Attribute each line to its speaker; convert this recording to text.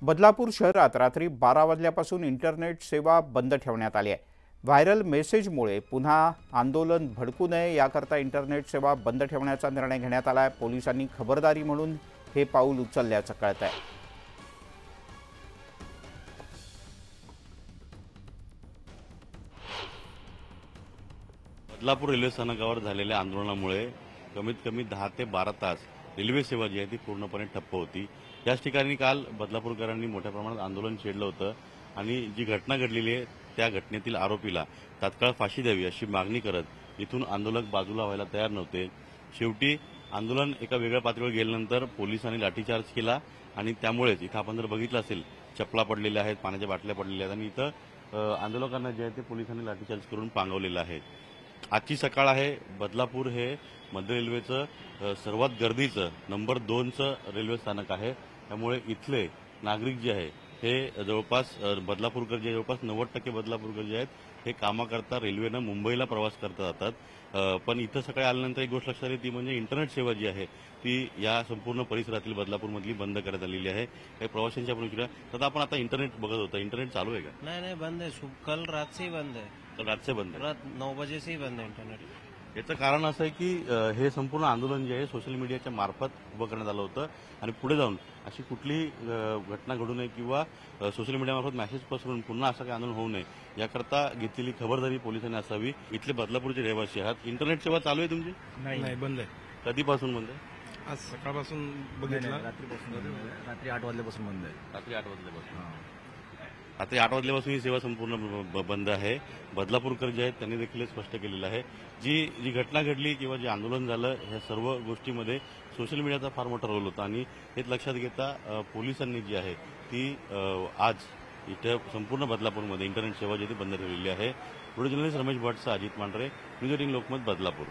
Speaker 1: बदलापूर शहरात रात्री 12 वाजल्यापासून इंटरनेट सेवा बंद ठेवण्यात आली आहे। व्हायरल मेसेजमुळे पुन्हा आंदोलन भडकू नये याकरता इंटरनेट सेवा बंद ठेवण्याचा निर्णय घेण्यात आला आहे। पोलिसांनी खबरदारी म्हणून हे पाऊल उचलल्याचं कळत आहे।
Speaker 2: बदलापूर रेल्वे स्थानकावर झालेल्या आंदोलनामुळे कमीत कमी 10 ते 12 तास रेल्वे सेवा जी आहे ती पूर्णपणे ठप्प होती। याच ठिकाणी काल बदलापूरकरांनी मोठ्या प्रमाणात आंदोलन छेडलं होतं आणि जी घटना घडलेली आहे त्या घटनेतील आरोपीला तात्काळ फाशी द्यावी अशी मागणी करत इथून आंदोलक बाजूला व्हायला तयार नव्हते। शेवटी आंदोलन एका वेगळ्या पातळीवर गेल्यानंतर पोलिसांनी लाठीचार्ज केला आणि त्यामुळेच इथं आपण जर बघितलं असेल चपला पडलेल्या आहेत, पाण्याच्या बाटल्या पडलेल्या आहेत आणि इथं आंदोलकांना जे आहे ते पोलिसांनी लाठीचार्ज करून पांगवलेलं आहे। आजची सकाळ आहे। बदलापूर हे मध्य रेल्वेचं सर्वात गर्दीचं नंबर 2चं रेल्वे स्थानक आहे। त्यामुळे इथले नागरिक जे आहे हे जवळपास बदलापूरकर जे जवळपास 90% बदलापूरकर जे आहेत हे कामाकरता रेल्वेनं मुंबईला प्रवास करता जातात। पण इथं सकाळी आल्यानंतर एक गोष्ट लक्षात आली ती म्हणजे इंटरनेट सेवा जी आहे ती या संपूर्ण परिसरातील बदलापूरमधली बंद करण्यात आलेली आहे। काही प्रवाशांच्या आपण विचारूया, तर आपण आता इंटरनेट बघत होता, इंटरनेट चालू आहे का?
Speaker 3: नहीं बंद है। कल रात से ही बंद है।
Speaker 2: तर रात से बंद आहे।
Speaker 3: रात 9 बजे से ही बंद है इंटरनेट।
Speaker 2: याचं कारण असं आहे की हे संपूर्ण आंदोलन जे आहे सोशल मीडियाच्या मार्फत उभं करण्यात आलं होतं आणि पुढे जाऊन अशी कुठलीही घटना घडू नये किंवा सोशल मीडियामार्फत मेसेज पसरून पुन्हा असं काही आंदोलन होऊ नये याकरता घेतलेली खबरदारी पोलिसांनी असावी। इथले बदलापूरचे रहिवासी आहात, इंटरनेट सेवा चालू आहे तुमची?
Speaker 4: नाही, बंद आहे।
Speaker 2: कधीपासून बंद आहे?
Speaker 4: आज सकाळपासून बघितलं,
Speaker 5: रात्री 8 वाजल्यापासून बंद आहे।
Speaker 2: रात्री 8 वाजल्यापासून रात्री 8 वाजल्यापासून ही सेवा संपूर्ण बंद आहे। बदलापूरकर जे आहेत त्यांनी देखील स्पष्ट केलेलं आहे जी घटना घडली किंवा जे आंदोलन झालं ह्या सर्व गोष्टीमध्ये सोशल मीडियाचा फार मोठा रोल होता आणि हेच लक्षात घेता पोलिसांनी जी आहे ती आज इथे संपूर्ण बदलापूरमध्ये इंटरनेट सेवा जी ती बंद ठेवलेली आहे। व्हिडिओ जर्नलिस्ट रमेश भट्टसह अजित मांढरे, न्यूज 18 लोकमत, बदलापूर।